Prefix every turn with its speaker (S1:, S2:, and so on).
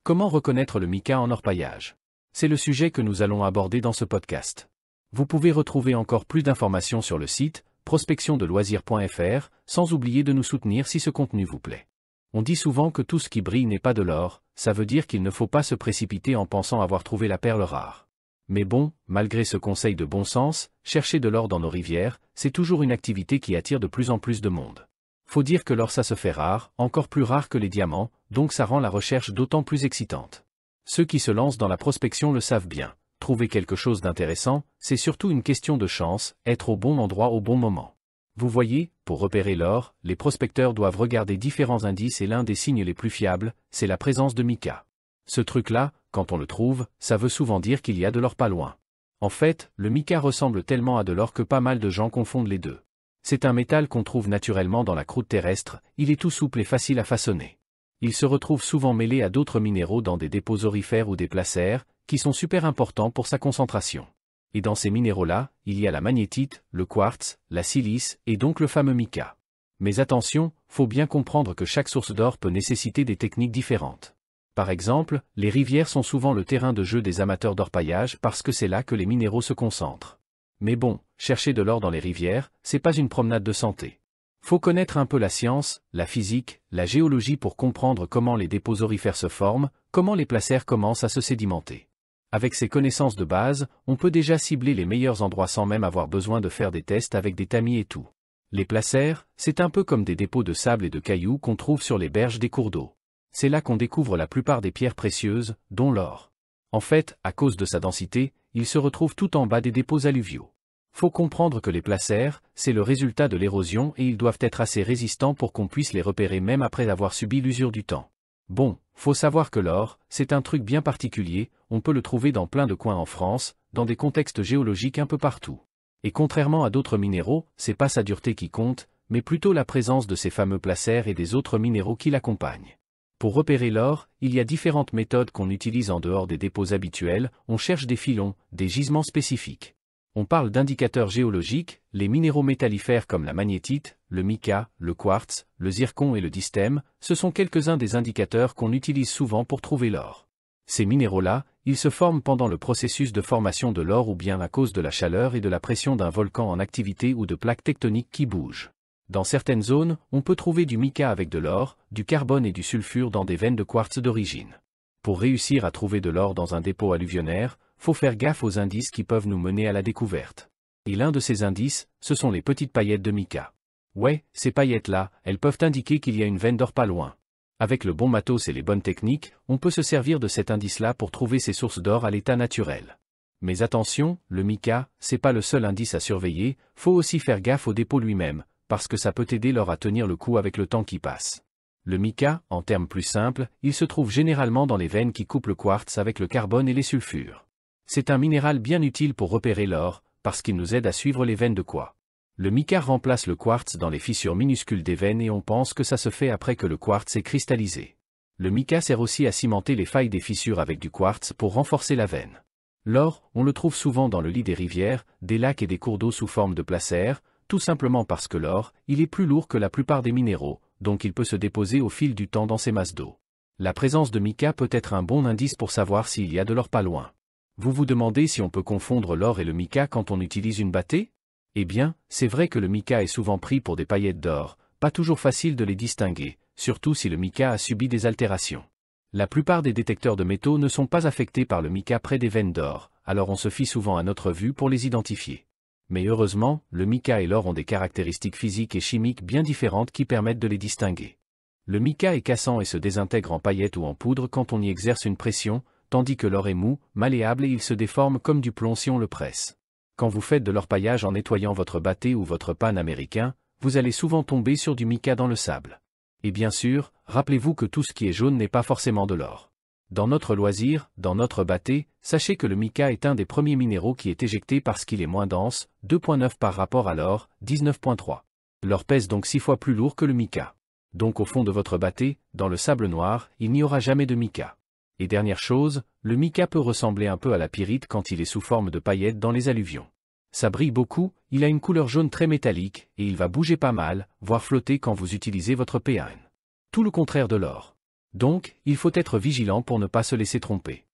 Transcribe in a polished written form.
S1: Comment reconnaître le mica en orpaillage? C'est le sujet que nous allons aborder dans ce podcast. Vous pouvez retrouver encore plus d'informations sur le site prospectiondeloisirs.fr, sans oublier de nous soutenir si ce contenu vous plaît. On dit souvent que tout ce qui brille n'est pas de l'or, ça veut dire qu'il ne faut pas se précipiter en pensant avoir trouvé la perle rare. Mais bon, malgré ce conseil de bon sens, chercher de l'or dans nos rivières, c'est toujours une activité qui attire de plus en plus de monde. Faut dire que l'or ça se fait rare, encore plus rare que les diamants, donc ça rend la recherche d'autant plus excitante. Ceux qui se lancent dans la prospection le savent bien. Trouver quelque chose d'intéressant, c'est surtout une question de chance, être au bon endroit au bon moment. Vous voyez, pour repérer l'or, les prospecteurs doivent regarder différents indices et l'un des signes les plus fiables, c'est la présence de mica. Ce truc-là, quand on le trouve, ça veut souvent dire qu'il y a de l'or pas loin. En fait, le mica ressemble tellement à de l'or que pas mal de gens confondent les deux. C'est un métal qu'on trouve naturellement dans la croûte terrestre, il est tout souple et facile à façonner. Il se retrouve souvent mêlé à d'autres minéraux dans des dépôts aurifères ou des placers, qui sont super importants pour sa concentration. Et dans ces minéraux-là, il y a la magnétite, le quartz, la silice, et donc le fameux mica. Mais attention, faut bien comprendre que chaque source d'or peut nécessiter des techniques différentes. Par exemple, les rivières sont souvent le terrain de jeu des amateurs d'orpaillage parce que c'est là que les minéraux se concentrent. Mais bon, chercher de l'or dans les rivières, c'est pas une promenade de santé. Faut connaître un peu la science, la physique, la géologie pour comprendre comment les dépôts aurifères se forment, comment les placers commencent à se sédimenter. Avec ces connaissances de base, on peut déjà cibler les meilleurs endroits sans même avoir besoin de faire des tests avec des tamis et tout. Les placers, c'est un peu comme des dépôts de sable et de cailloux qu'on trouve sur les berges des cours d'eau. C'est là qu'on découvre la plupart des pierres précieuses, dont l'or. En fait, à cause de sa densité, il se retrouve tout en bas des dépôts alluviaux. Faut comprendre que les placers, c'est le résultat de l'érosion et ils doivent être assez résistants pour qu'on puisse les repérer même après avoir subi l'usure du temps. Bon, faut savoir que l'or, c'est un truc bien particulier, on peut le trouver dans plein de coins en France, dans des contextes géologiques un peu partout. Et contrairement à d'autres minéraux, c'est pas sa dureté qui compte, mais plutôt la présence de ces fameux placers et des autres minéraux qui l'accompagnent. Pour repérer l'or, il y a différentes méthodes qu'on utilise en dehors des dépôts habituels, on cherche des filons, des gisements spécifiques. On parle d'indicateurs géologiques, les minéraux métallifères comme la magnétite, le mica, le quartz, le zircon et le dystème, ce sont quelques-uns des indicateurs qu'on utilise souvent pour trouver l'or. Ces minéraux-là, ils se forment pendant le processus de formation de l'or ou bien à cause de la chaleur et de la pression d'un volcan en activité ou de plaques tectoniques qui bougent. Dans certaines zones, on peut trouver du mica avec de l'or, du carbone et du sulfure dans des veines de quartz d'origine. Pour réussir à trouver de l'or dans un dépôt alluvionnaire, faut faire gaffe aux indices qui peuvent nous mener à la découverte. Et l'un de ces indices, ce sont les petites paillettes de mica. Ouais, ces paillettes-là, elles peuvent indiquer qu'il y a une veine d'or pas loin. Avec le bon matos et les bonnes techniques, on peut se servir de cet indice-là pour trouver ces sources d'or à l'état naturel. Mais attention, le mica, c'est pas le seul indice à surveiller, faut aussi faire gaffe au dépôt lui-même, parce que ça peut aider l'or à tenir le coup avec le temps qui passe. Le mica, en termes plus simples, il se trouve généralement dans les veines qui coupent le quartz avec le carbone et les sulfures. C'est un minéral bien utile pour repérer l'or, parce qu'il nous aide à suivre les veines de quoi. Le mica remplace le quartz dans les fissures minuscules des veines et on pense que ça se fait après que le quartz est cristallisé. Le mica sert aussi à cimenter les failles des fissures avec du quartz pour renforcer la veine. L'or, on le trouve souvent dans le lit des rivières, des lacs et des cours d'eau sous forme de placers, tout simplement parce que l'or, il est plus lourd que la plupart des minéraux, donc il peut se déposer au fil du temps dans ces masses d'eau. La présence de mica peut être un bon indice pour savoir s'il y a de l'or pas loin. Vous vous demandez si on peut confondre l'or et le mica quand on utilise une battée? Eh bien, c'est vrai que le mica est souvent pris pour des paillettes d'or, pas toujours facile de les distinguer, surtout si le mica a subi des altérations. La plupart des détecteurs de métaux ne sont pas affectés par le mica près des veines d'or, alors on se fie souvent à notre vue pour les identifier. Mais heureusement, le mica et l'or ont des caractéristiques physiques et chimiques bien différentes qui permettent de les distinguer. Le mica est cassant et se désintègre en paillettes ou en poudre quand on y exerce une pression, tandis que l'or est mou, malléable et il se déforme comme du plomb si on le presse. Quand vous faites de l'orpaillage en nettoyant votre battée ou votre panne américain, vous allez souvent tomber sur du mica dans le sable. Et bien sûr, rappelez-vous que tout ce qui est jaune n'est pas forcément de l'or. Dans notre loisir, dans notre battée, sachez que le mica est un des premiers minéraux qui est éjecté parce qu'il est moins dense, 2,9 par rapport à l'or, 19,3. L'or pèse donc 6 fois plus lourd que le mica. Donc au fond de votre battée, dans le sable noir, il n'y aura jamais de mica. Et dernière chose, le mica peut ressembler un peu à la pyrite quand il est sous forme de paillettes dans les alluvions. Ça brille beaucoup, il a une couleur jaune très métallique, et il va bouger pas mal, voire flotter quand vous utilisez votre PAN. Tout le contraire de l'or. Donc, il faut être vigilant pour ne pas se laisser tromper.